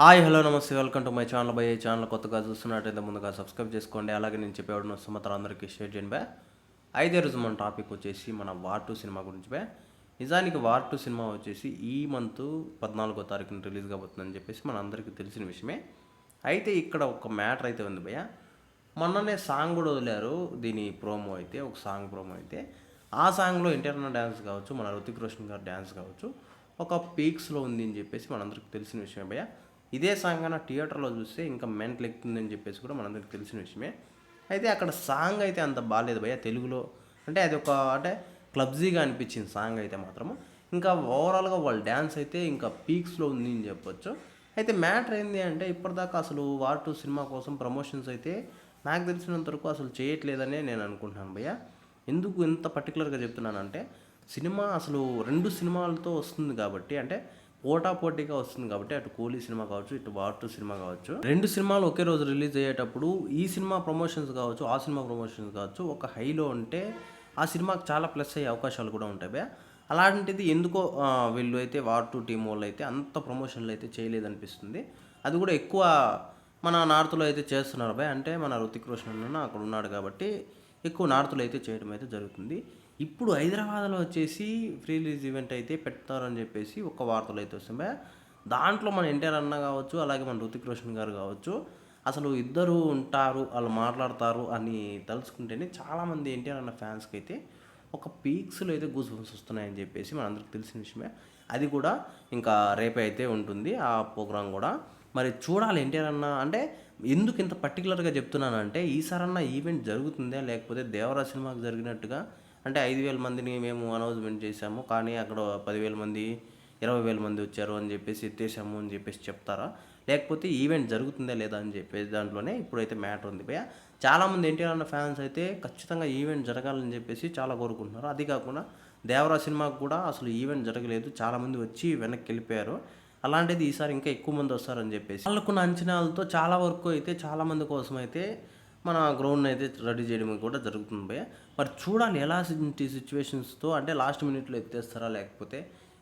Hi hello నమస్తే welcome to my channel by. ఈ channel కొత్తగా చూస్తున్నట్టయితే ముందుగా సబ్స్క్రైబ్ చేసుకోండి. అలాగే నేను చెప్పేవాడిన సుమతలు అందరికీ షేర్ చేయండి బే. అయితే రోజు మన టాపిక్ వచ్చేసి మన వార్ 2 సినిమా గురించి బే. నిజానికి వార్ 2 సినిమా వచ్చేసి ఈ మంత్ 14వ తారీఖున రిలీజ్ కాబోతుందని చెప్పేసి మన అందరికీ తెలిసిన విషయమే. అయితే ఇక్కడ ఒక మ్యాటర్ అయితే ఉంది భయ్య. మొన్ననే సాంగ్ కూడా వదిలారు, దీని ప్రోమో అయితే ఒక సాంగ్ ప్రోమో అయితే ఆ సాంగ్లో ఇంటర్నల్ డ్యాన్స్ కావచ్చు, మన రుతిక్ రోషన్ గారు డ్యాన్స్ కావచ్చు ఒక పీక్స్లో ఉంది అని చెప్పేసి మనందరికీ తెలిసిన విషయమే భయ్య. ఇదే సాంగ్ అన్న థియేటర్లో చూస్తే ఇంకా మెంటల్ ఎక్కుతుందని చెప్పేసి కూడా మనందరికి తెలిసిన విషయమే. అయితే అక్కడ సాంగ్ అయితే అంత బాగాలేదు భయ్య తెలుగులో. అంటే అది ఒక అంటే క్లబ్జీగా అనిపించింది సాంగ్ అయితే మాత్రము. ఇంకా ఓవరాల్గా వాళ్ళ డ్యాన్స్ అయితే ఇంకా పీక్స్లో ఉంది అని చెప్పొచ్చు. అయితే మ్యాటర్ ఏంటి అంటే ఇప్పటిదాకా అసలు వార్ 2 సినిమా కోసం ప్రమోషన్స్ అయితే నాకు తెలిసినంత వరకు అసలు చేయట్లేదనే నేను అనుకుంటున్నాను భయ్య. ఎందుకు ఇంత పర్టికులర్గా చెప్తున్నానంటే సినిమా అసలు 2 సినిమాలతో వస్తుంది కాబట్టి, అంటే పోటాపోటీగా వస్తుంది కాబట్టి, అటు కూలీ సినిమా కావచ్చు, ఇటు వార్ 2 సినిమా కావచ్చు, 2 సినిమాలు ఒకే రోజు రిలీజ్ అయ్యేటప్పుడు ఈ సినిమా ప్రమోషన్స్ కావచ్చు, ఆ సినిమా ప్రమోషన్స్ కావచ్చు ఒక హైలో ఉంటే ఆ సినిమాకి చాలా ప్లస్ అయ్యే అవకాశాలు కూడా ఉంటాయి బే. అలాంటిది ఎందుకో వీళ్ళు అయితే వార్ 2 టీం వాళ్ళు అయితే అంత ప్రమోషన్లు అయితే చేయలేదనిపిస్తుంది. అది కూడా ఎక్కువ మన నార్త్లో అయితే చేస్తున్నారు బే. అంటే మన రుతిక్ రోషన్ అన్న అక్కడ ఉన్నాడు కాబట్టి ఎక్కువ నార్త్లో అయితే చేయడం అయితే జరుగుతుంది. ఇప్పుడు హైదరాబాద్లో వచ్చేసి ఫ్రీ రిలీజ్ ఈవెంట్ అయితే పెడతారని చెప్పేసి ఒక వార్తలు అయితే వస్తున్నాయి. దాంట్లో మన ఎన్టీఆర్ అన్న కావచ్చు, అలాగే మన రుతిక్ రోషన్ గారు కావచ్చు, అసలు ఇద్దరు ఉంటారు, వాళ్ళు మాట్లాడతారు అని తలుచుకుంటేనే చాలామంది ఎన్టీఆర్ అన్న ఫ్యాన్స్కి అయితే ఒక పీక్స్లో అయితే గూస్ బంప్స్ వస్తున్నాయని చెప్పేసి మనందరికి తెలిసిన విషయమే. అది కూడా ఇంకా రేపే అయితే ఉంటుంది ఆ ప్రోగ్రాం కూడా. మరి చూడాలి ఎన్టీఆర్ అన్న. అంటే ఎందుకు ఇంత పర్టికులర్గా చెప్తున్నానంటే ఈసారన్న ఈవెంట్ జరుగుతుందా, లేకపోతే దేవరా సినిమాకి జరిగినట్టుగా అంటే 5,000 మందిని మేము అనౌన్స్మెంట్ చేశాము కానీ అక్కడ 10,000 మంది 20,000 మంది వచ్చారు అని చెప్పేసి ఎత్తేసాము అని చెప్పేసి చెప్తారా, లేకపోతే ఈవెంట్ జరుగుతుందా లేదా అని చెప్పేసి దాంట్లోనే ఇప్పుడైతే మ్యాటర్ ఉంది భయ్య. చాలామంది ఎన్టీఆర్ అన్న ఫ్యాన్స్ అయితే ఖచ్చితంగా ఈవెంట్ జరగాలని చెప్పేసి చాలా కోరుకుంటున్నారు. అది కాకుండా దేవరా సినిమాకు కూడా అసలు ఈవెంట్ జరగలేదు, చాలామంది వచ్చి వెనక్కి వెళ్ళిపోయారు. అలాంటిది ఈసారి ఇంకా ఎక్కువ మంది వస్తారని చెప్పేసి వాళ్ళకున్న అంచనాలతో చాలా వరకు అయితే చాలామంది కోసం అయితే మన గ్రౌండ్ అయితే రెడీ చేయడం కూడా జరుగుతుంది భయ్య. మరి చూడాలి ఎలాంటి సిచ్యువేషన్స్తో, అంటే లాస్ట్ మినిట్లో ఎత్తేస్తారా లేకపోతే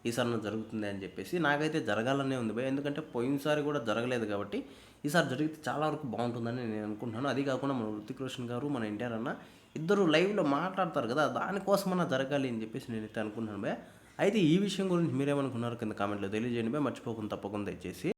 ఈసారి జరుగుతుంది అని చెప్పేసి. నాకైతే జరగాలనే ఉంది భయ్య, ఎందుకంటే పోయినసారి కూడా జరగలేదు కాబట్టి ఈసారి జరిగితే చాలా వరకు బాగుంటుందని నేను అనుకుంటున్నాను. అది కాకుండా మన రుతిక్ రోషన్ గారు, మన ఎన్టీఆర్ అన్న ఇద్దరు లైవ్లో మాట్లాడతారు కదా, దానికోసమన్నా జరగాలి అని చెప్పేసి నేనైతే అనుకుంటున్నాను భయ్య. అయితే ఈ విషయం గురించి మీరేమనుకున్నారు కింద కామెంట్లో తెలియజేయండి భయ్య. మర్చిపోకుండా తప్పకుండా ఇచ్చేసి